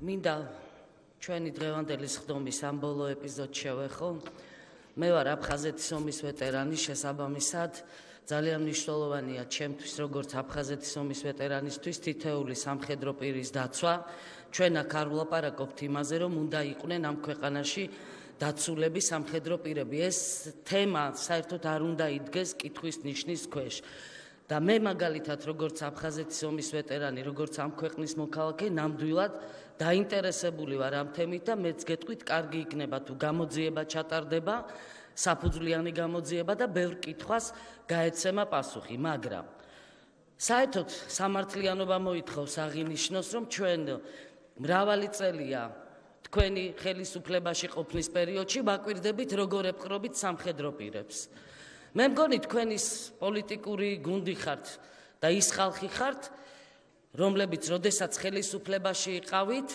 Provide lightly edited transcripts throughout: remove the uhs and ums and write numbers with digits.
მინდა ჩვენი დღევანდელი სხდომის ამ ბოლო ეპიზოდში შევეხო. მე ვარ აფხაზეთის ომის ვეტერანი, შესაბამისად ძალიან მნიშვნელოვანია ჩემთვის, როგორც აფხაზეთის ომის ვეტერანისთვის, თითეული სამხედრო პირის დაცვა. ჩვენ აქ არ ვლაპარაკობთ იმაზე, რომ უნდა იყვნენ ამ ქვეყანაში დაცულები სამხედრო პირები. ეს თემა საერთოდ არ უნდა იდგეს კითხვის ნიშნის ქვეშ. და მე მაგალითად, როგორც აფხაზეთის ომის ვეტერანი, როგორც ამ ქვეყნის მოქალაქე, ნამდვილად დაინტერესებული ვარ ამ თემით და მეც გეტყვით, კარგი იქნება თუ გამოძიება ჩატარდება, საფუძვლიანი გამოძიება და ბევრ კითხვას გაეცემა პასუხი, მაგრამ საერთოდ სამართლიანობა მოითხოვს აღინიშნოს, რომ ჩვენ მრავალი წელია თქვენი ხელისუფლებაში ყოფნის პერიოდში ვაკვირდებით, როგორ ეპყრობით სამხედრო პირებს. მე მგონი თქვენის პოლიტიკური გუნდი ხართ და ის ხალხი ხართ, რომლებიც როდესაც ხელისუფლებაში იყავით,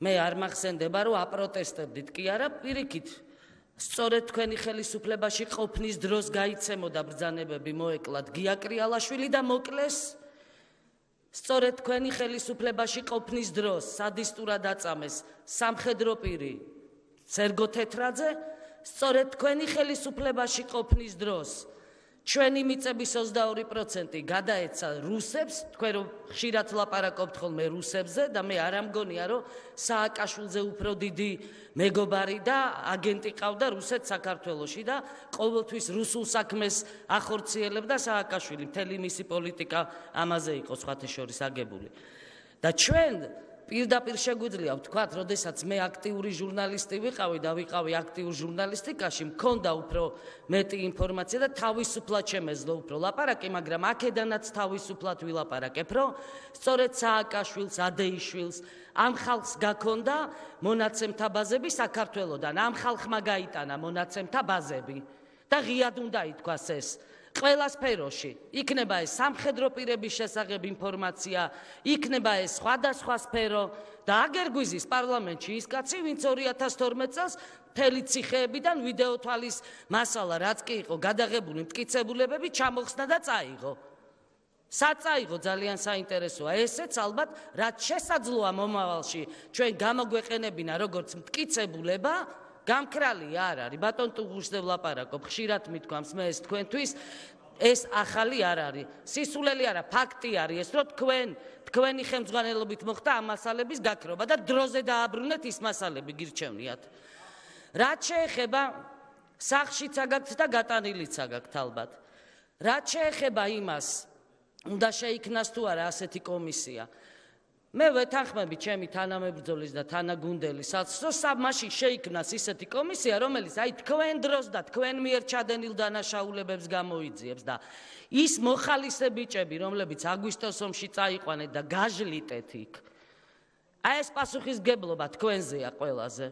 მე არ მახსენდება, რომ აპროტესტებდით, კი არა, პირიქით, სწორედ თქვენი ხელისუფლებაში ყოფნის დროს გაიცემოდა ბრძანებები, მოეკლათ გია კრიალაშვილი და მოკლეს. სწორედ თქვენი ხელისუფლებაში ყოფნის დროს სადისტურად აწამეს სამხედრო პირი სერგო თეთრაძე, სწორედ თქვენი ხელისუფლებაში ყოფნის დროს ჩვენი მიწების 22% გადაეცა რუსებს, თქვენ რომ ხშირად ლაპარაკობთ ხოლმე რუსებზე და მე არ ამგონია, რომ სააკაშვილზე უფრო დიდი მეგობარი და აგენტი ყავდა რუსეთს საქართველოში და ყოველთვის რუსულ საქმეს ახორციელებდა სააკაშვილი, მთელი მისი პოლიტიკა ამაზე იყო სხვათა შორის აგებული. და ჩვენ პირდაპირ შეგვიძლია ვთქვათ, როდესაც მე აქტიური ჟურნალისტი ვიყავი და ვიყავი აქტიურ ჟურნალისტიკაში, მქონდა უფრო მეტი ინფორმაცია და თავისუფლად შემეძლო უფრო ლაპარაკი, მაგრამ აქედანაც თავისუფლად ვილაპარაკებ, რომ სწორედ სააკაშვილს, ადეიშვილს, ამ ხალხს გაქონდა მონაცემთა ბაზები საქართველოდან, ამ ხალხმა გაიტანა მონაცემთა ბაზები და ღიად უნდა ითქვას ეს. ყველა სფეროში, იქნება ეს სამხედრო პირების შესახებ ინფორმაცია, იქნება ეს სხვადასხვა სფერო და აგერგვიზის პარლამენტში ის კაცი, ვინც 2012 წელს მთელი ციხეებიდან ვიდეო თვალის მასალა, რაც კი იყო გადაღებული მტკიცებულებები, ჩამოხსნა და წაიღო. საწაიღო ძალიან საინტერესოა ესეც ალბათ, რაც შესაძლოა მომავალში ჩვენ გამოგვეყენებინა როგორც მტკიცებულება, გამქრალი არ არის, ბატონ ტუღუშზე ვლაპარაკობ, ხშირად მithქვამს მე ეს თქვენთვის, ეს ახალი არ არის. სისულელი არა, ფაქტი არის ეს, რომ თქვენი ხელმძღვანელობით მოხდა ამ მასალების გაქრობა და დროზე დააბრუნეთ ის მასალები გირჩევნიათ. რაც შეეხება სახლშიც აგაქვთ და გატანილიც აგაქვთ ალბათ. რაც შეეხება იმას, უნდა შეიქმნას თუ არა ასეთი კომისია. მე ვეთანხმები ჩემი თანამებრძოლის და თანაგუნდელისაც, რომ მაშინ შეიქმნას ისეთი კომისია, რომელიც თქვენ დროს და თქვენ მიერ ჩადენილ დანაშაულებებს გამოიძიებს და ის მოხალისე ბიჭები, რომლებიც აგვისტოს ომში წაიყვანეთ და გაჟლიტეთ იქ, ეს პასუხისმგებლობა თქვენზეა ყველაზე.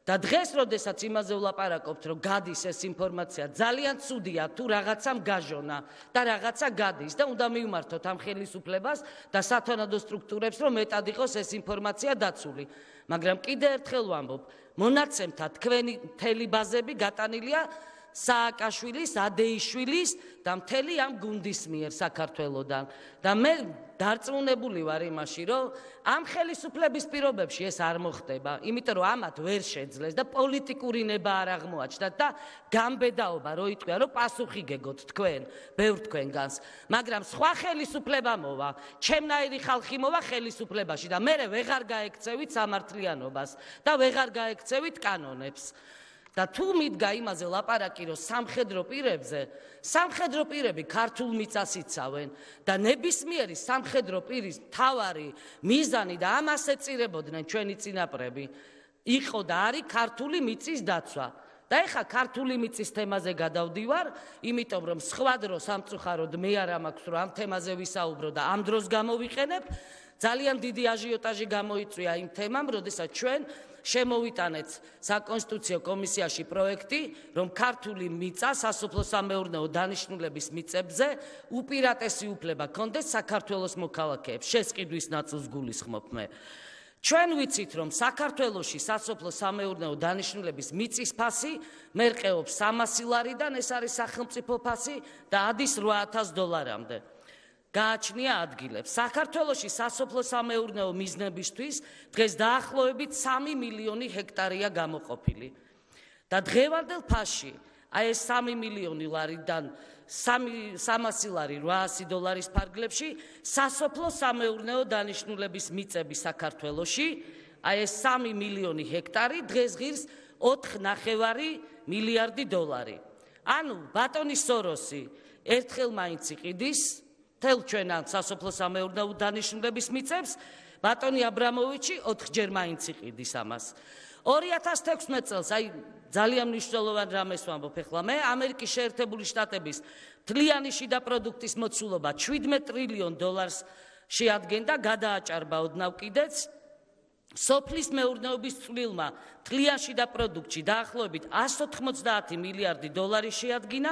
და დღეს, როდესაც იმაზე ვლაპარაკობთ, რომ გადის ეს ინფორმაცია, ძალიან ცუდია თუ რაღაცამ გაჟონა და რაღაცა გადის და უნდა მივმართოთ ამ ხელისუფლებას და სათანადო სტრუქტურებს, რომ მეტად იყოს ეს ინფორმაცია დაცული. მაგრამ კიდევ ერთხელ ვამბობ, მონაცემთა თქვენი მთელი ბაზები გატანილია სააკაშვილის, ადეიშვილის და მთელი ამ გუნდის მიერ საქართველოდან. და მე დარწმუნებული ვარ იმაში, რომ ამ ხელისუფლების პირობებში ეს არ მოხდება, იმიტომ რომ ამათ ვერ შეძლეს და პოლიტიკური ნება არ აღმოაჩნდათ და გამბედაობა რო იტყვია, რომ პასუხი გეგოთ თქვენ, ბევრ თქვენგანს, მაგრამ სხვა ხელისუფლება მოვა, ჩემნაირი ხალხი მოვა ხელისუფლებაში და მე ვეღარ გაექცევით სამართლიანობას და ვეღარ გაექცევით კანონებს. და თუ მიდგა იმაზე ლაპარაკი, რომ სამხედრო პირები ქართულ მიწას იცავენ და ნებისმიერი სამხედრო პირის მთავარი მიზანი და ამას ეწირებოდნენ ჩვენი წინაპრები, იყო და არის ქართული მიწის დაცვა. და ეხა ქართული მიწის თემაზე გადავდივარ, იმიტომ რომ სხვა დრო სამწუხაროდ მე არ მაქვს, რომ ამ თემაზე ვისაუბრო და ამ დროს გამოვიყენებ. ძალიან დიდი აჟიოტაჟი გამოიწვია იმ თემამ, როდესაც ჩვენ შემოვიტანეთ საკონსტიტუციო კომისიაში პროექტი, რომ ქართული მიწა სასოფლო-სამეურნეო დანიშნულების მიწებზე უპირატესი უფლება ჰქონდეს საქართველოს მოქალაქეებს. შესყიდვის ნაწილს გულისხმობ მე. ჩვენ ვიცით, რომ საქართველოში სასოფლო-სამეურნეო დანიშნულების მიწის ფასი მერყეობს 300 ლარიდან, ეს არის სახელმწიფო ფასი და ადის $8,000-მდე. გააჩნია ადგილებს. საქართველოში სასოფლო-სამეურნეო მიზნებისთვის დღეს დაახლოებით 3 მილიონი ჰექტარია გამოყოფილი. და დღევანდელ ფასში აი ეს 3 მილიონი ლარიდან 300 ლარი $800 ფარგლებში სასოფლო-სამეურნეო დანიშნულების მიწები საქართველოში აი ეს 3 მილიონი ჰექტარი დღეს ღირს $4.5 მილიარდი. ანუ ბატონი სოროსი ერთხელ მაინც იყიდის თელ ჩვენ სასოფლო-სამეურნეო დანიშნულების მიწებს, ბატონი აბრამოვიჩი 4-ჯერ მაინც იყიდის ამას. 2016 წელს აი ძალიან მნიშვნელოვან რამეს ვამბობ ახლა მე, ამერიკის შეერთებული შტატების მთლიანი შიდა პროდუქტის მოცულობა $17 ტრილიონ შეადგენდა, გადააჭარბა ოდნავ კიდეც. სოფლის მეურნეობის წვლილმა მთლიან შიდა პროდუქტში დაახლოებით $190 მილიარდი შეადგინა.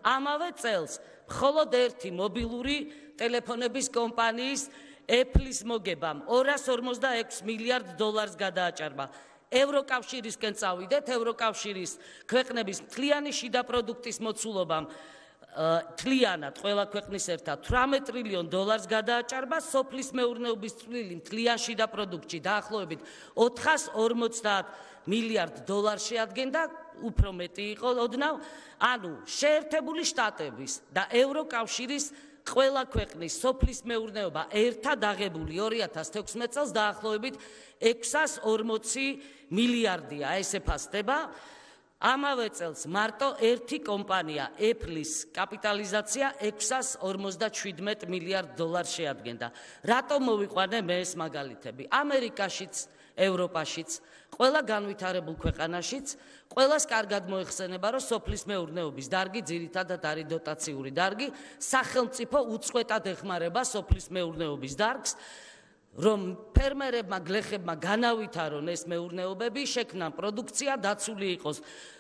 ამავე წელს მხოლოდ ერთი მობილური ტელეფონების კომპანიის Apple-ის მოგებამ $246 მილიარდ გადააჭარბა. ევროკავშირისკენ წავიდეთ, ევროკავშირის ქვეყნების მთლიანი შიდა პროდუქტის მოცულობამ მთლიანად ყველა ქვეყნის ერთად $18 ტრილიონ გადააჭარბა, სოფლის მეურნეობის წვლილი მთლიან შიდა პროდუქტში დაახლოებით $450 მილიარდ შეადგენდა, უფრო მეტი იყო ოდნავ. ანუ შეერთებული შტატების და ევროკავშირის ყველა ქვეყნის სოფლის მეურნეობა ერთად აღებული 2016 წელს დაახლოებით $640 მილიარდია, ესე ფასდება. ამავე წელს მარტო ერთი კომპანია Apple-ის კაპიტალიზაცია $657 მილიარდ შეადგენდა. რატომ მოვიყვანე მე ეს მაგალითები? ამერიკაშიც, ევროპაშიც, ყველა განვითარებულ ქვეყანაშიც ყველას კარგად მოიხსენება, რომ სოფლის მეურნეობის დარგი ძირითადად არის დოტაციური დარგი, სახელმწიფო უწყვეტად ეხმარება სოფლის მეურნეობის დარგს, რომ ფერმერებმა, გლეხებმა განავითარონ ეს მეურნეობები, შექმნან პროდუქცია, დაცული იყოს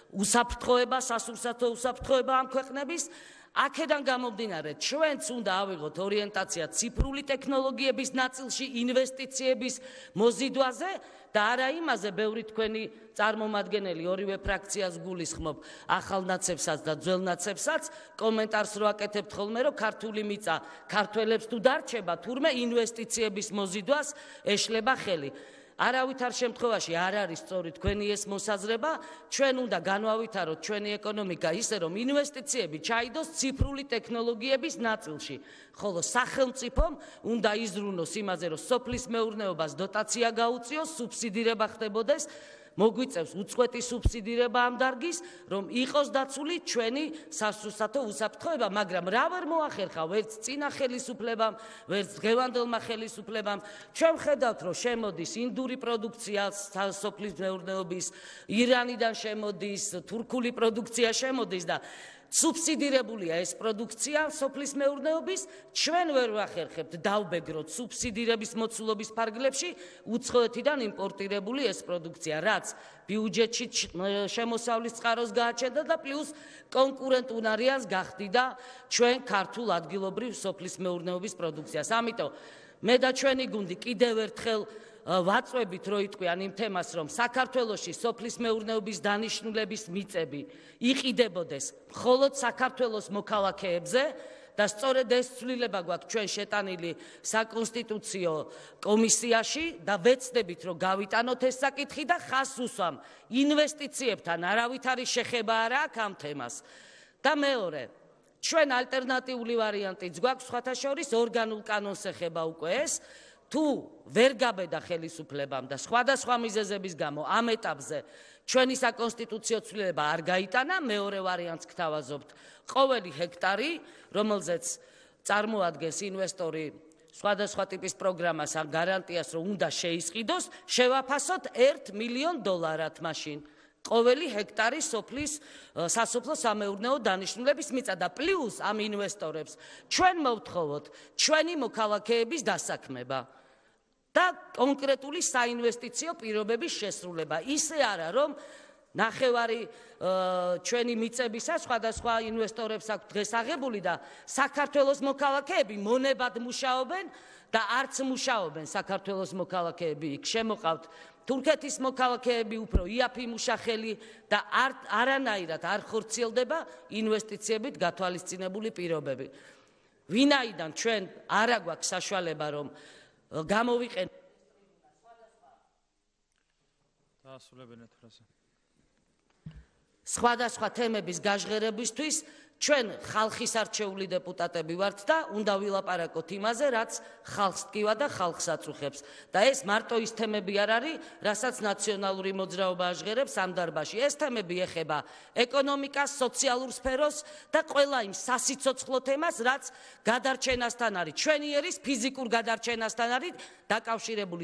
უსაფრთხოება, სასურსათო უსაფრთხოება ამ ქვეყნების. აქედან გამომდინარე, ჩვენც უნდა ავიღოთ ორიენტაცია ციფრული ტექნოლოგიების ნაწილში, ინვესტიციების მოზიდვაზე და არა იმაზე, ბევრი თქვენი წარმომადგენელი ორივე ფრაქციას გულისხმობ, ახალ ნაცებსაც და ძველ ნაცებსაც, კომენტარს რო აკეთებთ ხოლმე, რომ ქართული მიწა ქართველებს თუ დარჩება, თურმე ინვესტიციების მოზიდვას ეშლება ხელი. არავითარ შემთხვევაში არ არის სწორი თქვენი ეს მოსაზრება, ჩვენ უნდა განვავითაროთ ჩვენი ეკონომიკა ისე, რომ ინვესტიციები ჩაიდოს ციფრული ტექნოლოგიების ნაწილში, ხოლო სახელმწიფომ უნდა იზრუნოს იმაზე, რომ სოფლის მეურნეობას დოტაცია გაუწიოს, სუბსიდირება ხდებოდეს, მოგვიწევს უწყვეტი სუბსიდირება ამ დარგის, რომ იყოს დაცული ჩვენი სასურსათო უსაფრთხოება, მაგრამ რა ვერ მოახერხა ვერც წინა ხელისუფლებამ, ვერც დღევანდელმა ხელისუფლებამ. ჩვენ ხედავთ, რომ შემოდის ინდური პროდუქცია სოფლის მეურნეობის, ირანიდან შემოდის, თურქული პროდუქცია შემოდის და სუბსიდირებულია ეს პროდუქცია სოფლის მეურნეობის, ჩვენ ვერ ვახერხებთ დავბეგროთ სუბსიდირების მოცულობის ფარგლებში უცხოეთიდან იმპორტირებული ეს პროდუქცია, რაც ბიუჯეტში შემოსავლის წყაროს გააჩენდა და პლუს კონკურენტუნარიანს გახდიდა ჩვენ ქართულ ადგილობრივ სოფლის მეურნეობის პროდუქციას. ამიტომ მე და ჩვენი გუნდი კიდევ ერთხელ ვაწვევით, რო იტყვიან იმ თემას, რომ საქართველოში სოფლის მეურნეობის დანიშნულების მიწები იყიდებოდეს მხოლოდ საქართველოს მოქალაქეებზე და სწორედ ეს ცვლილება გვაქვს ჩვენ შეტანილი საკონსტიტუციო კომისიაში და ვეცდებით, რომ გავიტანოთ ეს საკითხი და ხაზს უსვამ ინვესტიციებთან არავითარი შეხება არ აქვს ამ თემას. და მეორე, ჩვენ ალტერნატიული ვარიანტიც გვაქვს, სხვათა შორის ორგანულ კანონს ეხება უკვე ეს. თუ ვერ გაბედა ხელისუფლებამ და სხვადასხვა მიზეზების გამო ამ ეტაპზე ჩვენი საკონსტიტუციო ცვლილება არ გაიტანა, მეორე ვარიანტს გთავაზობთ, ყოველი ჰექტარი, რომელზეც წარმოადგენს ინვესტორი სხვადასხვა ტიპის პროგრამას ან გარანტიას, რომ უნდა შეისყიდოს, შევაფასოთ $1 მილიონ მაშინ. ყოველი ჰექტარი სოფლის სასოფლო სამეურნეო დანიშნულების მიწა და პლუს ამ ინვესტორებს ჩვენ მოვთხოვოთ ჩვენი მოქალაქეების დასაქმება და კონკრეტული საინვესტიციო პირობების შესრულება. ისე არა, რომ ნახევარი ჩვენი მიწებისა სხვადასხვა ინვესტორებს აქვს დღეს აღებული და საქართველოს მოქალაქეები მონებად მუშაობენ და არც მუშაობენ საქართველოს მოქალაქეები იქ. შემოყავთ თურქეთის მოქალაქეები, უფრო იაფი მუშახელი და არანაირად არ ხორციელდება ინვესტიციებით გათვალისწინებული პირობები. ვინაიდან ჩვენ არ აგვაქვს საშუალება რომ გამოვიყენოთ სხვადასხვა თემების გაჟღერებისთვის ჩვენ ხალხის არჩეული დეპუტატები ვართ და უნდა ვილაპარაკოთ იმაზე, რაც ხალხს ტკივა და ხალხს აწუხებს. და ეს მარტო ის თემები არ არის, რასაც ნაციონალური მოძრაობა აჟღერებს ამ დარბაზში. ეს თემები ეხება ეკონომიკას, სოციალურ სფეროს და ყველა იმ სასიცოცხლო თემას, რაც გადარჩენასთან არის, ჩვენი ერის ფიზიკურ გადარჩენასთან არის დაკავშირებული.